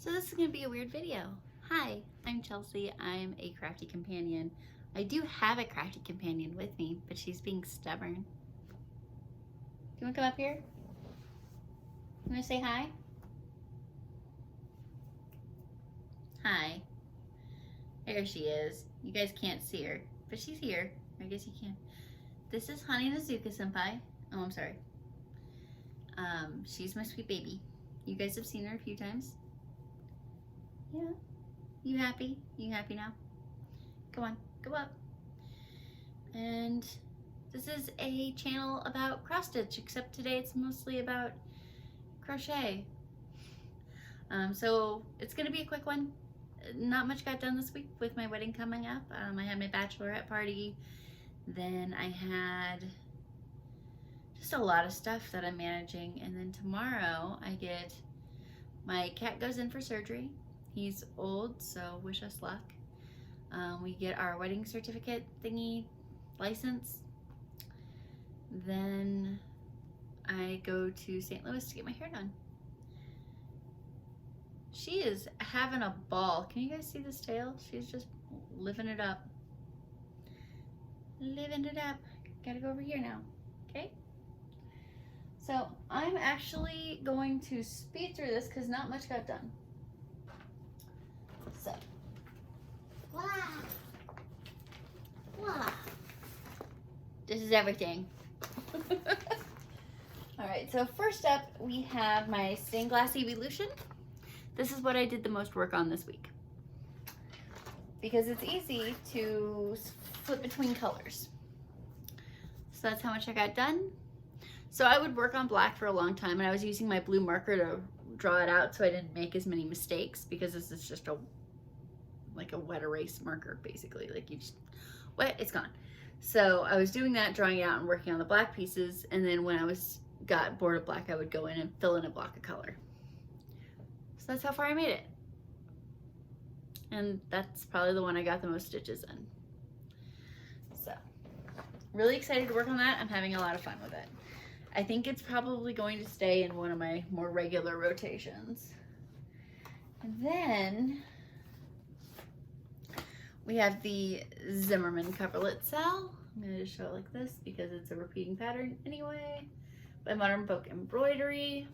So this is going to be a weird video. Hi, I'm Chelsea. I'm a crafty companion. I do have a crafty companion with me, but she's being stubborn. Do you want to come up here? You want to say hi? Hi. There she is. You guys can't see her, but she's here. I guess you can. This is Honey Nazuka Senpai. Oh, I'm sorry. She's my sweet baby. You guys have seen her a few times. Yeah. You happy? You happy now? Go on, go up. And this is a channel about cross stitch, except today it's mostly about crochet. So it's gonna be a quick one. Not much got done this week with my wedding coming up. I had my bachelorette party. Then I had just a lot of stuff that I'm managing. And then tomorrow my cat goes in for surgery. He's old, so wish us luck. We get our wedding certificate thingy license. Then I go to St. Louis to get my hair done. She is having a ball. Can you guys see this tail? She's just living it up. Living it up. Gotta go over here now, okay? So I'm actually going to speed through this because not much got done. So, wow. Wow. This is everything. All right, so first up we have my stained glass evolution. This is what I did the most work on this week because it's easy to flip between colors. So that's how much I got done. So I would work on black for a long time, and I was using my blue marker to draw it out so I didn't make as many mistakes, because this is just like a wet erase marker, basically. Like you just wet, it's gone. So I was doing that, drawing it out and working on the black pieces, and then when I got bored of black, I would go in and fill in a block of color. So that's how far I made it. And that's probably the one I got the most stitches in. So, really excited to work on that. I'm having a lot of fun with it. I think it's probably going to stay in one of my more regular rotations. And then we have the Zimmerman coverlet cell. I'm going to just show it like this because it's a repeating pattern anyway, by Modern Book Embroidery.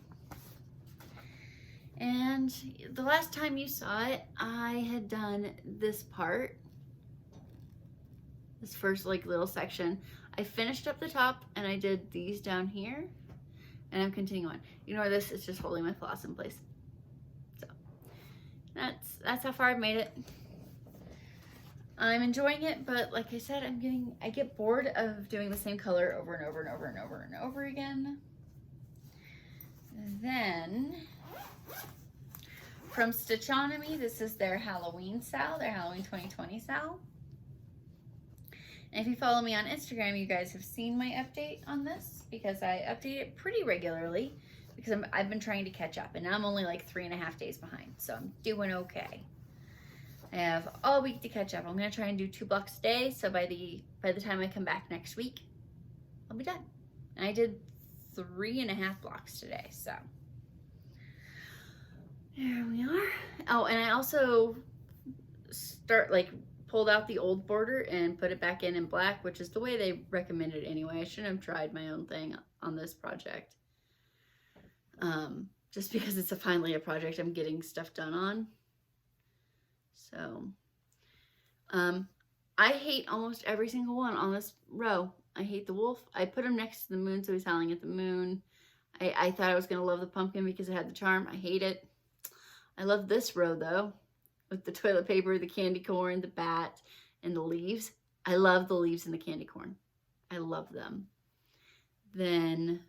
And the last time you saw it, I had done this part, this first like little section. I finished up the top and I did these down here, and I'm continuing on. Ignore this, it's just holding my floss in place. So that's how far I've made it. I'm enjoying it, but like I said, I get bored of doing the same color over and over and over and over and over again. Then from Stitchonomy, this is their Halloween sale, their Halloween 2020 sale. And if you follow me on Instagram, you guys have seen my update on this, because I update it pretty regularly because I've been trying to catch up, and now I'm only like 3.5 days behind, so I'm doing okay. I have all week to catch up. I'm gonna try and do 2 blocks a day, so by the time I come back next week, I'll be done. And I did 3.5 blocks today, so there we are. Oh, and I also pulled out the old border and put it back in black, which is the way they recommended anyway. I shouldn't have tried my own thing on this project. Just because it's finally a project I'm getting stuff done on. So, I hate almost every single one on this row. I hate the wolf. I put him next to the moon, so he's howling at the moon. I thought I was gonna love the pumpkin because it had the charm. I hate it. I love this row though, with the toilet paper, the candy corn, the bat, and the leaves. I love the leaves and the candy corn. I love them. Then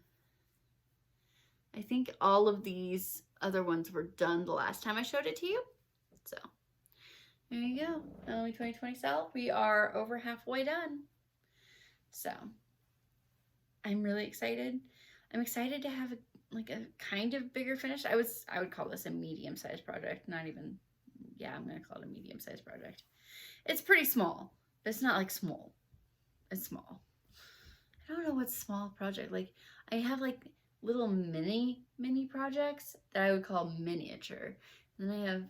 I think all of these other ones were done the last time I showed it to you. So there you go. Halloween 2020 sale. We are over halfway done. So I'm really excited. I'm excited to have a kind of bigger finish. I would call this a medium-sized project. Not even, yeah, I'm gonna call it a medium-sized project. It's pretty small, but it's not like small. It's small. I don't know what's small project. Like, I have like little mini projects that I would call miniature. And then I have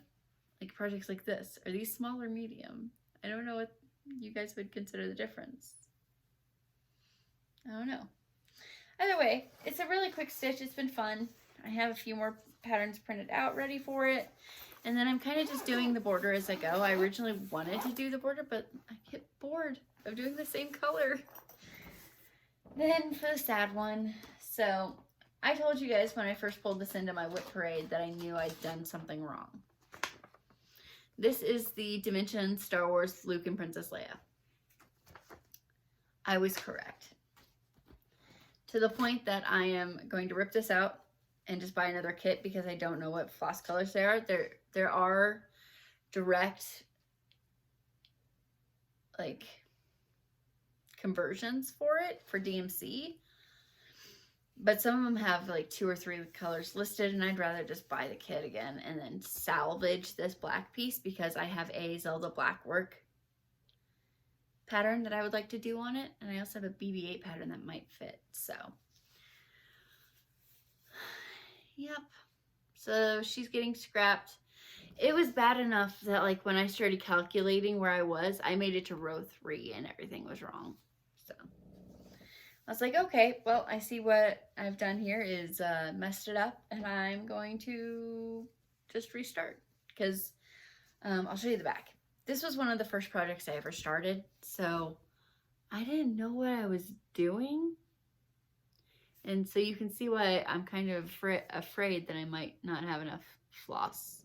like projects like this. Are these small or medium? I don't know what you guys would consider the difference. I don't know. Either way, it's a really quick stitch. It's been fun. I have a few more patterns printed out ready for it. And then I'm kind of just doing the border as I go. I originally wanted to do the border, but I get bored of doing the same color. Then for the sad one, so I told you guys when I first pulled this into my whip parade that I knew I'd done something wrong. This is the Dimension Star Wars Luke and Princess Leia. I was correct. To the point that I am going to rip this out and just buy another kit because I don't know what floss colors they are. There are direct like conversions for it for DMC, but some of them have like 2 or 3 colors listed, and I'd rather just buy the kit again and then salvage this black piece because I have a Zelda black work pattern that I would like to do on it, and I also have a BB-8 pattern that might fit. So yep, so she's getting scrapped. It was bad enough that like when I started calculating where I was, I made it to row 3 and everything was wrong. So I was like, okay, well, I see what I've done here is messed it up, and I'm going to just restart because I'll show you the back. This was one of the first projects I ever started, so I didn't know what I was doing. And so you can see why I'm kind of afraid that I might not have enough floss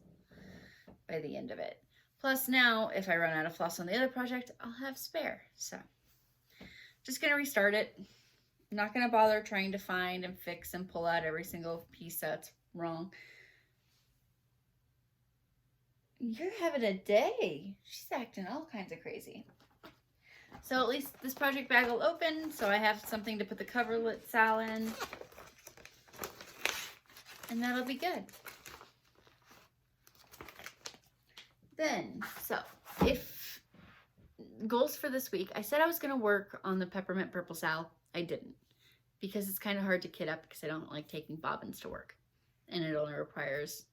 by the end of it. Plus now, if I run out of floss on the other project, I'll have spare. So just gonna restart it. I'm not gonna bother trying to find and fix and pull out every single piece that's wrong. You're having a day. She's acting all kinds of crazy. So at least this project bag will open, so I have something to put the coverlet sal in. And that'll be good. Then, so if goals for this week, I said I was going to work on the peppermint purple sal. I didn't, because it's kind of hard to kit up because I don't like taking bobbins to work. And it only requires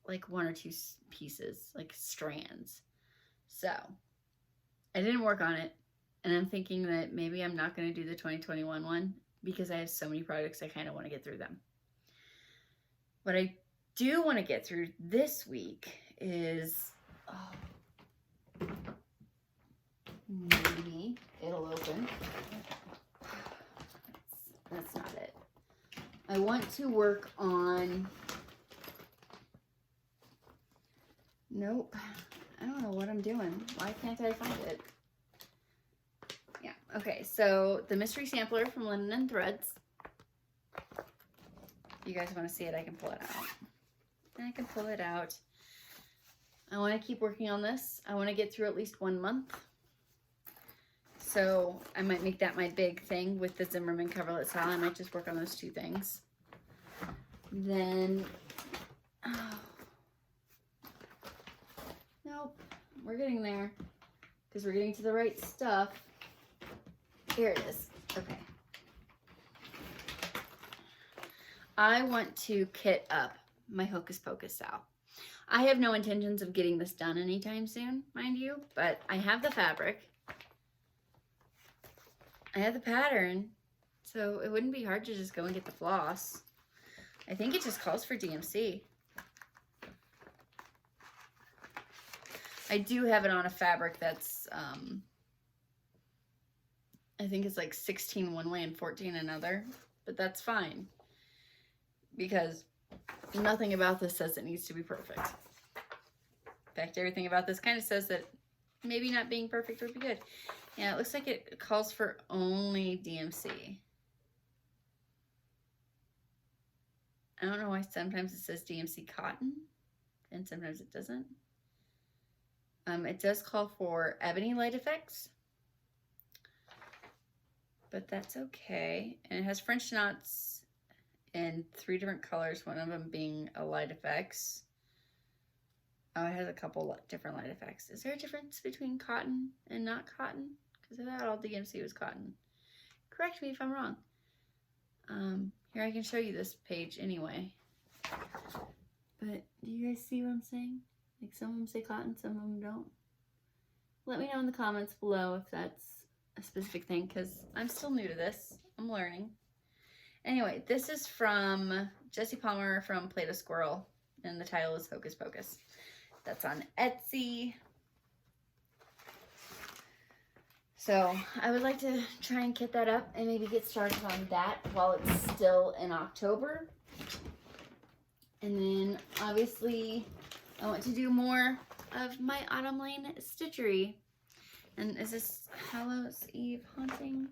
like 1 or 2 pieces, like strands. So I didn't work on it, and I'm thinking that maybe I'm not going to do the 2021 one because I have so many projects I kind of want to get through them. What I do want to get through this week is, maybe it'll open. That's not it. I want to work on, nope. I don't know what I'm doing. Why can't I find it? Yeah, okay, so the mystery sampler from Linen and Threads. If you guys want to see it, I can pull it out. I can pull it out. I want to keep working on this. I want to get through at least 1 month. So I might make that my big thing with the Zimmerman coverlet sal. I might just work on those 2 things. Then, nope, we're getting there because we're getting to the right stuff. Here it is. Okay. I want to kit up my Hocus Pocus sal. I have no intentions of getting this done anytime soon, mind you, but I have the fabric. I have the pattern, so it wouldn't be hard to just go and get the floss. I think it just calls for DMC. I do have it on a fabric that's, I think it's like 16 one way and 14 another, but that's fine because nothing about this says it needs to be perfect. In fact, everything about this kind of says that maybe not being perfect would be good. Yeah, it looks like it calls for only DMC. I don't know why sometimes it says DMC cotton and sometimes it doesn't. It does call for ebony light effects, but that's okay. And it has French knots in 3 different colors, one of them being a light effects. Oh, it has a couple different light effects. Is there a difference between cotton and not cotton? Because I thought all DMC was cotton. Correct me if I'm wrong. Here, I can show you this page anyway. But do you guys see what I'm saying? Like some of them say cotton, some of them don't. Let me know in the comments below if that's a specific thing, because I'm still new to this. I'm learning. Anyway, this is from Jessie Palmer from Play-Doh Squirrel, and the title is Hocus Pocus. That's on Etsy. So I would like to try and kit that up and maybe get started on that while it's still in October. And then obviously I want to do more of my Autumn Lane stitchery. And is this Hallows Eve Haunting?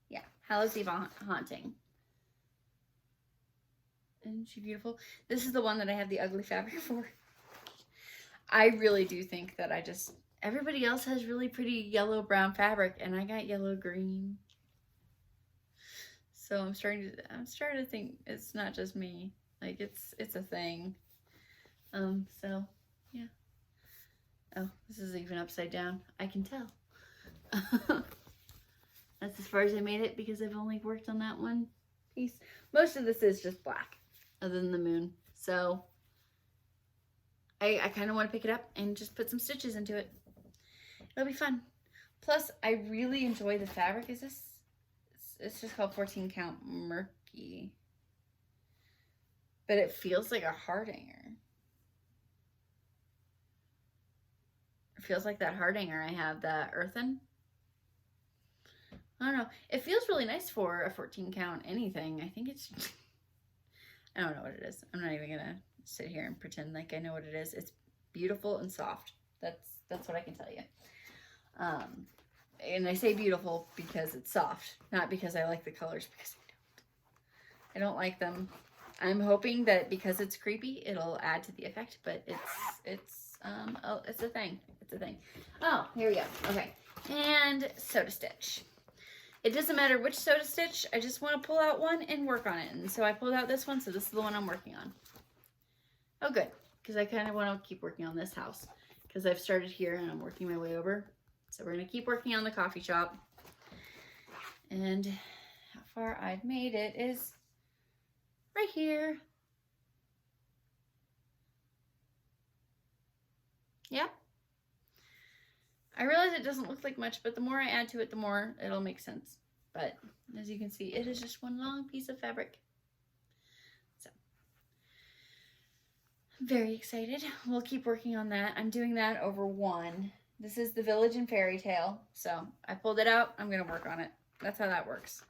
Yeah, Hallows Eve Haunting. Isn't she beautiful? This is the one that I have the ugly fabric for. I really do think that everybody else has really pretty yellow brown fabric and I got yellow green. So I'm starting to think it's not just me. Like it's a thing. So yeah. Oh, this is even upside down. I can tell. That's as far as I made it because I've only worked on that one piece. Most of this is just black, other than the moon. So I kind of want to pick it up and just put some stitches into it. It'll be fun. Plus, I really enjoy the fabric. It's just called 14 count murky. But it feels like a Hardanger. It feels like that Hardanger I have, the earthen. I don't know. It feels really nice for a 14 count anything. I think it's, I don't know what it is. I'm not even gonna sit here and pretend like I know what it is. It's beautiful and soft. That's what I can tell you. And I say beautiful because it's soft, not because I like the colors, because I don't like them. I'm hoping that because it's creepy, it'll add to the effect, but it's a thing. It's a thing. Oh, here we go. Okay. And Soda Stitch. It doesn't matter which Soda Stitch, I just want to pull out one and work on it. And so I pulled out this one, so this is the one I'm working on. Oh, good, because I kind of want to keep working on this house, because I've started here and I'm working my way over. So we're going to keep working on the coffee shop. And how far I've made it is right here. Yeah. I realize it doesn't look like much, but the more I add to it, the more it'll make sense. But as you can see, it is just one long piece of fabric. So, I'm very excited. We'll keep working on that. I'm doing that over one. This is the Village and Fairy Tale. So I pulled it out. I'm going to work on it. That's how that works.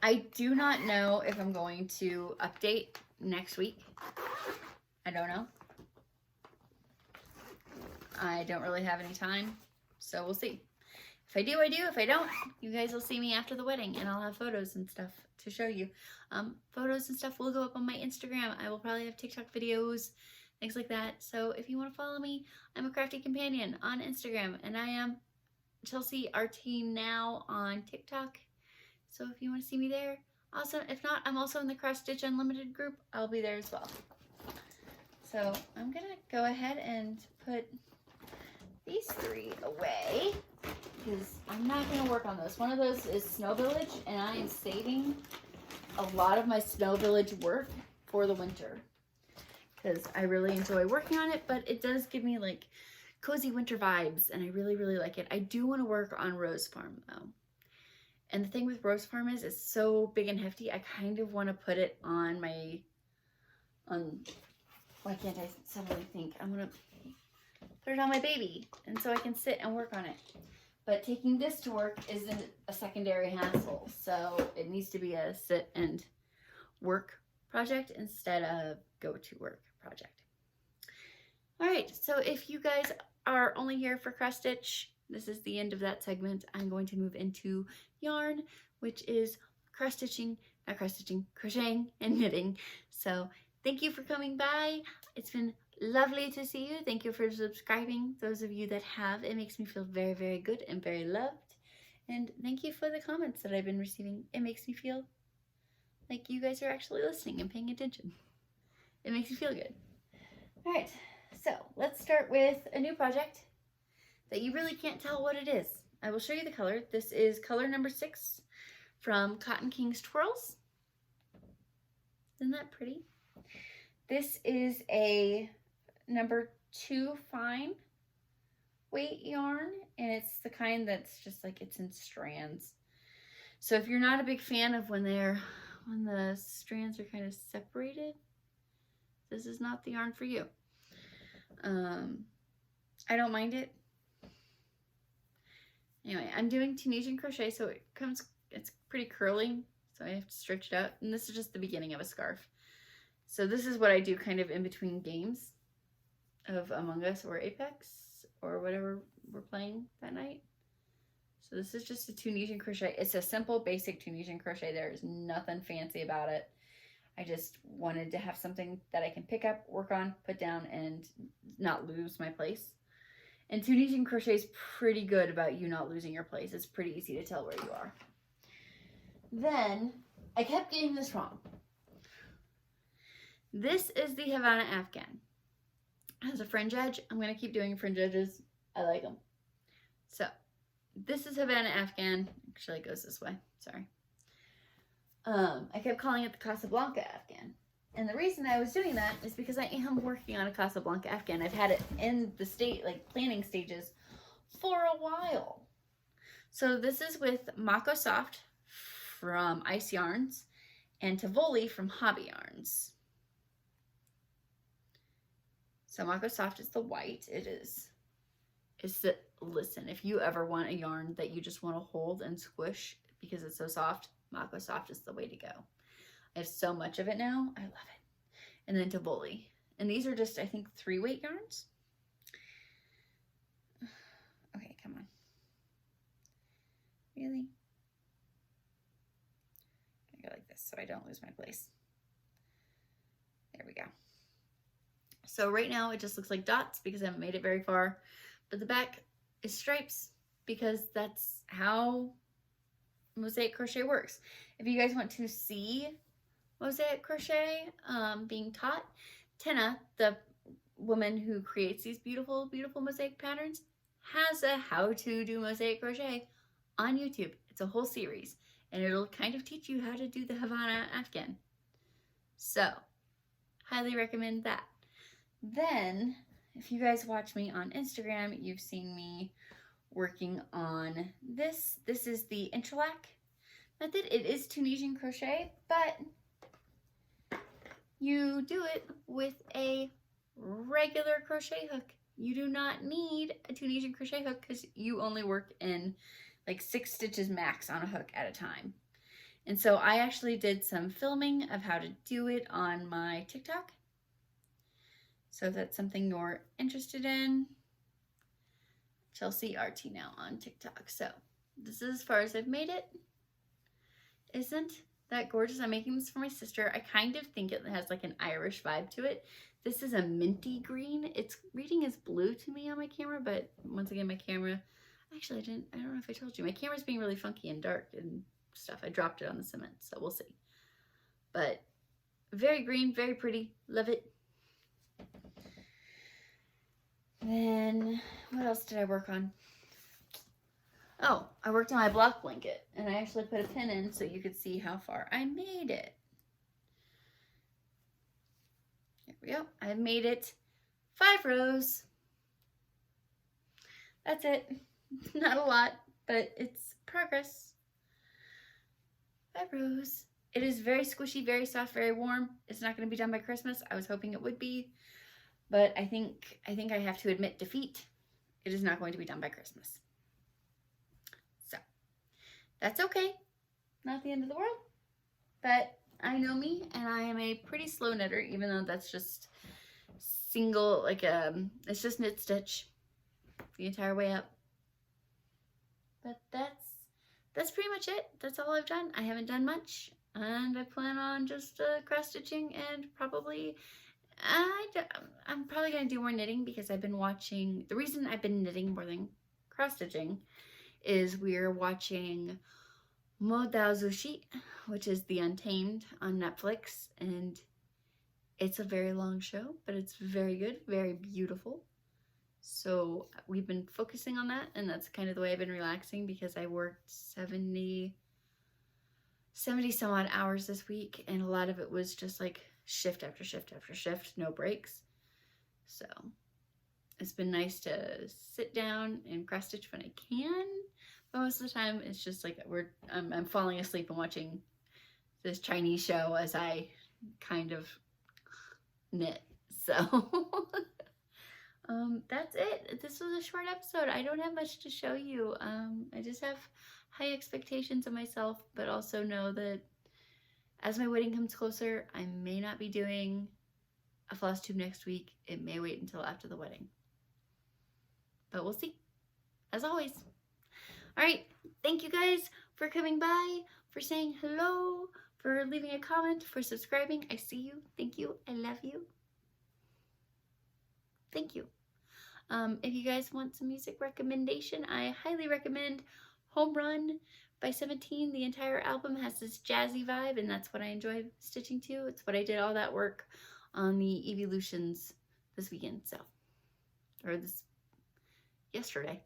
I do not know if I'm going to update next week. I don't know. I don't really have any time, so we'll see. If I do, I do. If I don't, you guys will see me after the wedding, and I'll have photos and stuff to show you. Photos and stuff will go up on my Instagram. I will probably have TikTok videos, things like that. So if you want to follow me, I'm a Crafty Companion on Instagram, and I am Chelsea RT Now on TikTok. So if you want to see me there, awesome. If not, I'm also in the Cross Stitch Unlimited group. I'll be there as well. So I'm gonna go ahead and put these three away because I'm not going to work on those. One of those is Snow Village, and I am saving a lot of my Snow Village work for the winter because I really enjoy working on it, but it does give me like cozy winter vibes, and I really, really like it. I do want to work on Rose Farm though. And the thing with Rose Farm is it's so big and hefty, I kind of want to put it on my, why can't I suddenly think? I'm going to put it on my baby, and so I can sit and work on it. But taking this to work isn't a secondary hassle, so it needs to be a sit and work project instead of go to work project. All right, so if you guys are only here for cross stitch, this is the end of that segment. I'm going to move into yarn, which is cross stitching, not cross stitching, crocheting and knitting. So thank you for coming by. It's been lovely to see you. Thank you for subscribing. Those of you that have, it makes me feel very, very good and very loved. And thank you for the comments that I've been receiving. It makes me feel like you guys are actually listening and paying attention. It makes me feel good. All right, so let's start with a new project that you really can't tell what it is. I will show you the color. This is color number 6 from Cotton King's Twirls. Isn't that pretty? This is a number 2 fine weight yarn, and it's the kind that's just like it's in strands. So if you're not a big fan of when the strands are kind of separated, this is not the yarn for you. I don't mind it. Anyway, I'm doing Tunisian crochet, so it's pretty curly, so I have to stretch it out. And this is just the beginning of a scarf. So this is what I do kind of in between games of Among Us or Apex or whatever we're playing that night. So this is just a Tunisian crochet. It's a simple, basic Tunisian crochet. There's nothing fancy about it. I just wanted to have something that I can pick up, work on, put down, and not lose my place. And Tunisian crochet is pretty good about you not losing your place. It's pretty easy to tell where you are. Then, I kept getting this wrong. This is the Havana Afghan. It has a fringe edge. I'm going to keep doing fringe edges. I like them. So, this is Havana Afghan. Actually, it goes this way. Sorry. I kept calling it the Casablanca Afghan. And the reason I was doing that is because I am working on a Casablanca Afghan. I've had it in the planning stages for a while. So this is with Mako Soft from Ice Yarns and Tivoli from Hobby Yarns. So Mako Soft is the white. Listen, if you ever want a yarn that you just want to hold and squish because it's so soft, Mako Soft is the way to go. I have so much of it now. I love it. And then Tivoli. And these are just, I think, 3 weight yarns. Okay, come on. Really? I go like this so I don't lose my place. There we go. So right now it just looks like dots because I haven't made it very far. But the back is stripes because that's how mosaic crochet works. If you guys want to see mosaic crochet being taught, Tina, the woman who creates these beautiful, beautiful mosaic patterns, has a how to do mosaic crochet on YouTube. It's a whole series, and it'll kind of teach you how to do the Havana Afghan. So, highly recommend that. Then, if you guys watch me on Instagram, you've seen me working on this. This is the interlac method. It is Tunisian crochet, but you do it with a regular crochet hook. You do not need a Tunisian crochet hook because you only work in like 6 stitches max on a hook at a time. And so I actually did some filming of how to do it on my TikTok. So if that's something you're interested in, Chelsea RT now on TikTok. So this is as far as I've made it. Isn't that gorgeous? I'm making this for my sister. I kind of think it has like an Irish vibe to it. This is a minty green. It's reading as blue to me on my camera, but once again, my camera, actually I don't know if I told you, my camera's being really funky and dark and stuff. I dropped it on the cement, so we'll see. But very green, very pretty, love it. Then what else did I work on? Oh, I worked on my block blanket, and I actually put a pin in so you could see how far I made it. There we go. I've made it 5 rows. That's it. Not a lot, but it's progress. 5 rows. It is very squishy, very soft, very warm. It's not going to be done by Christmas. I was hoping it would be, but I think I have to admit defeat. It is not going to be done by Christmas. So, that's okay. Not the end of the world. But I know me, and I am a pretty slow knitter, even though that's just single, it's just knit stitch the entire way up. But that's pretty much it. That's all I've done. I haven't done much, and I plan on just cross stitching and probably I'm probably going to do more knitting because I've been watching, the reason I've been knitting more than cross stitching is we're watching Mot d'Azushi, which is The Untamed on Netflix, and it's a very long show, but it's very good, very beautiful. So we've been focusing on that, and that's kind of the way I've been relaxing because I worked 70 some odd hours this week, and a lot of it was just like shift after shift after shift, no breaks. So it's been nice to sit down and cross stitch when I can, but most of the time it's just like I'm falling asleep and watching this Chinese show as I kind of knit. So that's it. This was a short episode. I don't have much to show you. I just have high expectations of myself, but also know that as my wedding comes closer, I may not be doing a Flosstube next week. It may wait until after the wedding, but we'll see, as always. All right, thank you guys for coming by, for saying hello, for leaving a comment, for subscribing. I see you. Thank you. I love you. Thank you. If you guys want some music recommendation, I highly recommend Home Run by 17. The entire album has this jazzy vibe, and that's what I enjoy stitching to. It's what I did all that work on the Evolutions this weekend, or yesterday.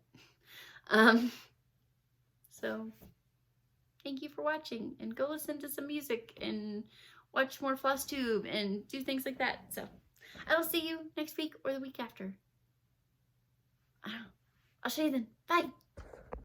So thank you for watching, and go listen to some music and watch more Flosstube and do things like that. So I will see you next week or the week after. I don't know. I'll show you then. Bye.